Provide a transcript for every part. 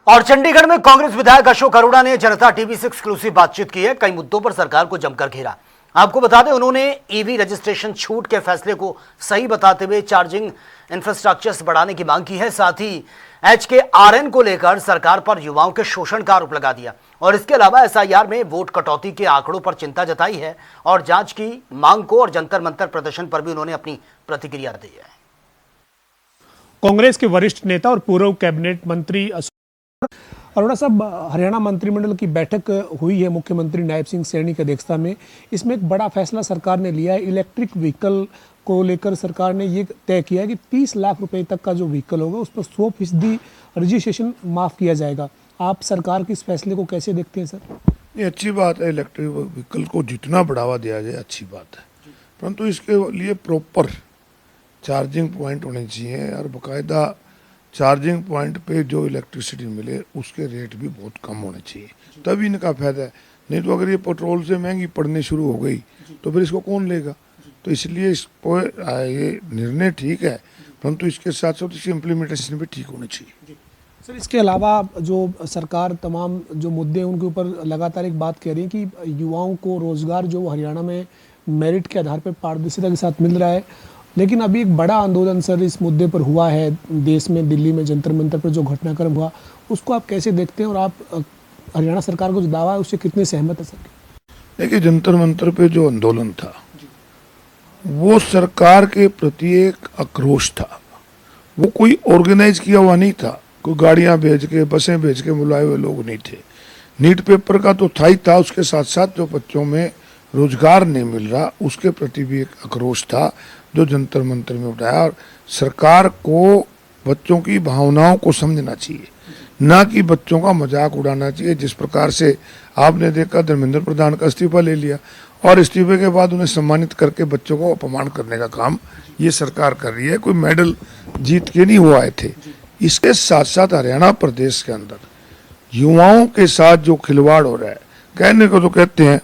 और चंडीगढ़ में कांग्रेस विधायक अशोक अरोड़ा ने जनता टीवी से एक्सक्लूसिव बातचीत की है। कई मुद्दों पर सरकार को जमकर घेरा। आपको बता दें, उन्होंने ईवी रजिस्ट्रेशन छूट के फैसले को सही बताते हुए चार्जिंग इंफ्रास्ट्रक्चर बढ़ाने की मांग की है। साथ ही HKRN को लेकर सरकार पर युवाओं के शोषण का आरोप लगा दिया और इसके अलावा SIR में वोट कटौती के आंकड़ों पर चिंता जताई है और जांच की मांग को और जंतर मंतर प्रदर्शन पर भी उन्होंने अपनी प्रतिक्रिया दी है। कांग्रेस के वरिष्ठ नेता और पूर्व कैबिनेट मंत्री अरोड़ा साहब, हरियाणा मंत्रिमंडल की बैठक हुई है मुख्यमंत्री नायब सिंह सैनी की अध्यक्षता में। इसमें एक बड़ा फैसला सरकार ने लिया है। इलेक्ट्रिक व्हीकल को लेकर सरकार ने ये तय किया है कि 30 लाख रुपए तक का जो व्हीकल होगा उस पर 100% रजिस्ट्रेशन माफ किया जाएगा। आप सरकार के इस फैसले को कैसे देखते हैं सर? ये अच्छी बात है, इलेक्ट्रिक व्हीकल को जितना बढ़ावा दिया जाए अच्छी बात है, परंतु इसके लिए प्रॉपर चार्जिंग पॉइंट होने चाहिए और बाकायदा चार्जिंग पॉइंट पे जो इलेक्ट्रिसिटी मिले उसके रेट भी बहुत कम होने चाहिए, तभी इनका फायदा है। नहीं तो अगर ये पेट्रोल से महंगी पड़नी शुरू हो गई तो फिर इसको कौन लेगा। तो इसलिए ये निर्णय ठीक है, परंतु इसके साथ साथ इसकी इम्प्लीमेंटेशन भी ठीक होनी चाहिए। सर, इसके अलावा जो सरकार तमाम जो मुद्दे उनके ऊपर लगातार एक बात कह रही है कि युवाओं को रोजगार जो हरियाणा में मेरिट के आधार पर पारदर्शिता के साथ मिल रहा है, लेकिन अभी एक बड़ा आंदोलन सर इस मुद्दे पर हुआ है देश में। दिल्ली में जंतर मंतर पर जो घटनाक्रम हुआ उसको आप कैसे देखते हैं और आप हरियाणा सरकार को जो दावा है उससे कितने सहमत है सर? देखिए, जंतर मंतर पे जो आंदोलन था वो सरकार के प्रति एक आक्रोश था। वो कोई ऑर्गेनाइज किया हुआ नहीं था, कोई गाड़ियां भेज के बसें भेज के बुलाए हुए लोग नहीं थे। नीट पेपर का तो था ही था, उसके साथ साथ जो बच्चों में रोजगार नहीं मिल रहा उसके प्रति भी एक आक्रोश था जो जंतर मंतर में उठाया। और सरकार को बच्चों की भावनाओं को समझना चाहिए, ना कि बच्चों का मजाक उड़ाना चाहिए। जिस प्रकार से आपने देखा धर्मेंद्र प्रधान का इस्तीफा ले लिया और इस्तीफे के बाद उन्हें सम्मानित करके बच्चों को अपमान करने का काम ये सरकार कर रही है। कोई मेडल जीत के नहीं हुआ आए थे। इसके साथ साथ हरियाणा प्रदेश के अंदर युवाओं के साथ जो खिलवाड़ हो रहा है, कहने को तो कहते हैं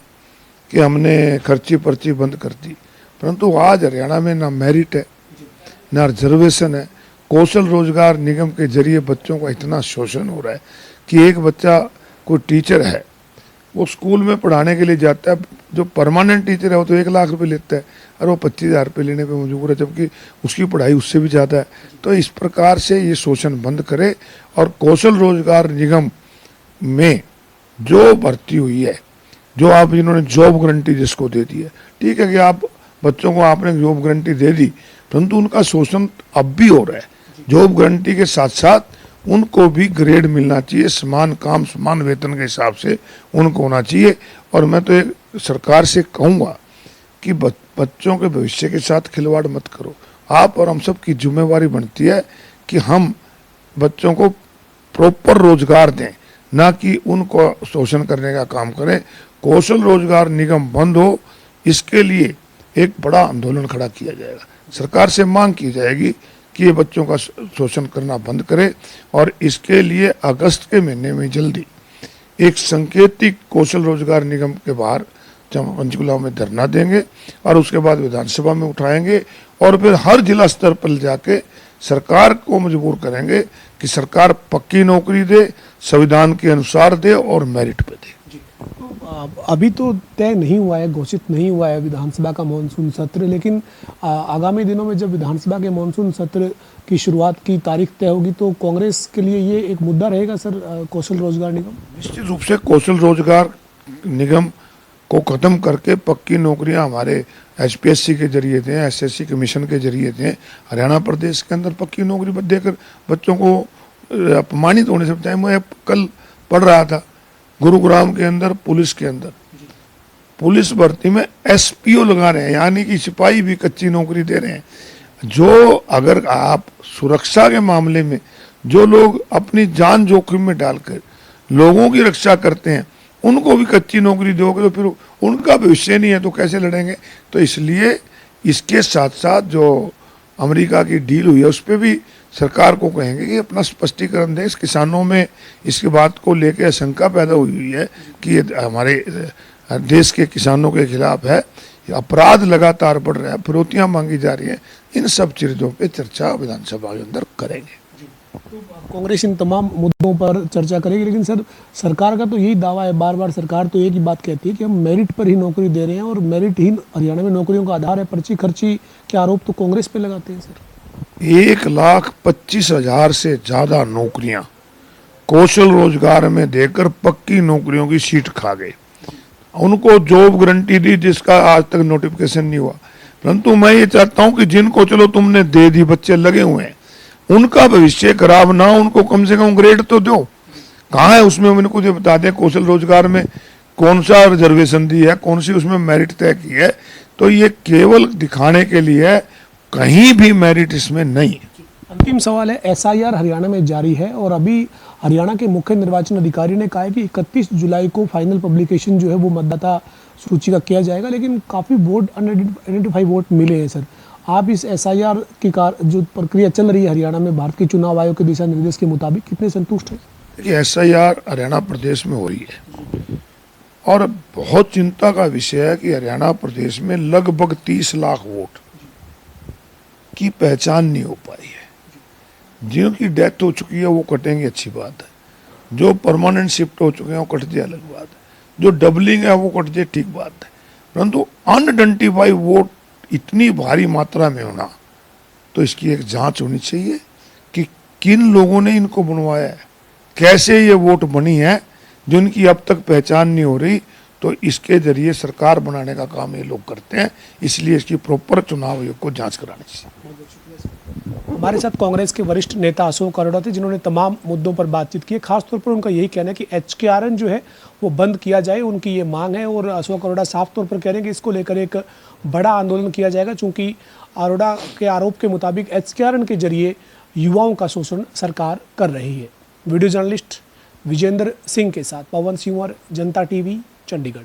कि हमने खर्ची पर्ची बंद कर दी, परंतु आज हरियाणा में ना मेरिट है ना रिजर्वेशन है। कौशल रोजगार निगम के जरिए बच्चों का इतना शोषण हो रहा है कि एक बच्चा कोई टीचर है वो स्कूल में पढ़ाने के लिए जाता है, जो परमानेंट टीचर है वो तो 1 लाख रुपए लेता है और वो 25,000 रुपये लेने पे मजबूर है, जबकि उसकी पढ़ाई उससे भी ज़्यादा है। तो इस प्रकार से ये शोषण बंद करे और कौशल रोजगार निगम में जो भर्ती हुई है, जो आप इन्होंने जॉब गारंटी जिसको दे दी है, ठीक है कि आप बच्चों को आपने जॉब गारंटी दे दी, परंतु उनका शोषण अब भी हो रहा है। जॉब गारंटी के साथ साथ उनको भी ग्रेड मिलना चाहिए, समान काम समान वेतन के हिसाब से उनको होना चाहिए। और मैं तो एक सरकार से कहूँगा कि बच्चों के भविष्य के साथ खिलवाड़ मत करो। आप और हम सब की जिम्मेवारी बनती है कि हम बच्चों को प्रॉपर रोजगार दें, ना कि उनको शोषण करने का काम करें। कौशल रोजगार निगम बंद हो, इसके लिए एक बड़ा आंदोलन खड़ा किया जाएगा। सरकार से मांग की जाएगी कि ये बच्चों का शोषण करना बंद करे और इसके लिए अगस्त के महीने में जल्दी एक सांकेतिक कौशल रोजगार निगम के बाहर पंचकुला में धरना देंगे और उसके बाद विधानसभा में उठाएंगे और फिर हर जिला स्तर पर जाके सरकार को मजबूर करेंगे कि सरकार पक्की नौकरी दे, संविधान के अनुसार दे और मेरिट पे दे। अभी तो तय नहीं हुआ है, घोषित नहीं हुआ है विधानसभा का मानसून सत्र, लेकिन आगामी दिनों में जब विधानसभा के मानसून सत्र की शुरुआत की तारीख तय होगी तो कांग्रेस के लिए ये एक मुद्दा रहेगा सर, कौशल रोजगार निगम? निश्चित रूप से कौशल रोजगार निगम को खत्म करके पक्की नौकरियां हमारे HPSC के जरिए दें, SSC कमीशन के जरिए दें। हरियाणा प्रदेश के अंदर पक्की नौकरी देकर बच्चों को अपमानित होने से बचाएं। मैं कल पढ़ रहा था गुरुग्राम के अंदर पुलिस के अंदर पुलिस भर्ती में SPO लगा रहे हैं, यानी कि सिपाही भी कच्ची नौकरी दे रहे हैं। जो अगर आप सुरक्षा के मामले में जो लोग अपनी जान जोखिम में डालकर लोगों की रक्षा करते हैं उनको भी कच्ची नौकरी दोगे तो फिर उनका भविष्य नहीं है तो कैसे लड़ेंगे। तो इसलिए इसके साथ साथ जो अमेरिका की डील हुई है उस पर भी सरकार को कहेंगे कि अपना स्पष्टीकरण दें। इस किसानों में इसकी बात को लेकर आशंका पैदा हुई है कि ये हमारे देश के किसानों के खिलाफ है, अपराध लगातार बढ़ रहा है, फिरौतियां मांगी जा रही हैं। इन सब चीज़ों पे चर्चा विधानसभा के अंदर करेंगे। कांग्रेस इन तमाम मुद्दों पर चर्चा करेगी, लेकिन सर सरकार का तो यही दावा है, बार बार सरकार तो एक ही बात कहती है कि हम मेरिट पर ही नौकरी दे रहे हैं और मेरिट ही हरियाणा में नौकरियों का आधार है। पर्ची खर्ची के आरोप तो कांग्रेस पे लगाते हैं सर। 1,25,000 से ज्यादा नौकरियां कौशल रोजगार में देकर पक्की नौकरियों की सीट खा गए। उनको जॉब गारंटी दी जिसका आज तक नोटिफिकेशन नहीं हुआ। परंतु मैं ये चाहता हूं कि जिनको चलो तुमने दे दी, बच्चे लगे हुए हैं, उनका भविष्य खराब ना हो, उनको कम से कम ग्रेड तो दो। कहाँ है उसमें, मैंने कुछ बता दें कौशल रोजगार में कौन सा रिजर्वेशन दी है, कौन सी उसमें मेरिट तय की है। तो ये केवल दिखाने के लिए है, कहीं भी मेरिट इसमें नहीं है। अंतिम सवाल है, एसआईआर हरियाणा में जारी है और अभी हरियाणा के मुख्य निर्वाचन अधिकारी ने कहा है कि 31 जुलाई को फाइनल पब्लिकेशन जो है वो मतदाता सूची का किया जाएगा, लेकिन काफ़ी वोट अनआइडेंटिफाइड वोट मिले हैं सर। आप इस एसआईआर की जो प्रक्रिया चल रही है हरियाणा में भारत के चुनाव आयोग के दिशा निर्देश के मुताबिक कितने संतुष्ट हैं? देखिए, एसआईआर हरियाणा प्रदेश में हो रही है और बहुत चिंता का विषय है कि हरियाणा प्रदेश में लगभग 30 लाख वोट की पहचान नहीं हो पाई है। जिनकी डेथ हो चुकी है वो कटेंगे, अच्छी बात है। जो परमानेंट शिफ्ट हो चुके हैं वो कट जाए, अलग बात है। जो डबलिंग है वो कट जाए, ठीक बात है। परंतु अनआइडेंटिफाइड वोट इतनी भारी मात्रा में होना, तो इसकी एक जांच होनी चाहिए कि किन लोगों ने इनको बनवाया है, कैसे ये वोट बनी है जो इनकी अब तक पहचान नहीं हो रही। तो इसके जरिए सरकार बनाने का काम ये लोग करते हैं, इसलिए इसकी प्रॉपर चुनाव आयोग को जांच करानी चाहिए। हमारे साथ कांग्रेस के वरिष्ठ नेता अशोक अरोड़ा थे, जिन्होंने तमाम मुद्दों पर बातचीत की है। खासतौर पर उनका यही कहना है कि HKRN जो है वो बंद किया जाए, उनकी ये मांग है। और अशोक अरोड़ा साफ तौर पर कह रहे हैं कि इसको लेकर एक बड़ा आंदोलन किया जाएगा, चूंकि अरोड़ा के आरोप के मुताबिक HKRN के जरिए युवाओं का शोषण सरकार कर रही है। वीडियो जर्नलिस्ट विजेंद्र सिंह के साथ पवन सिंह, जनता TV, चंडीगढ़।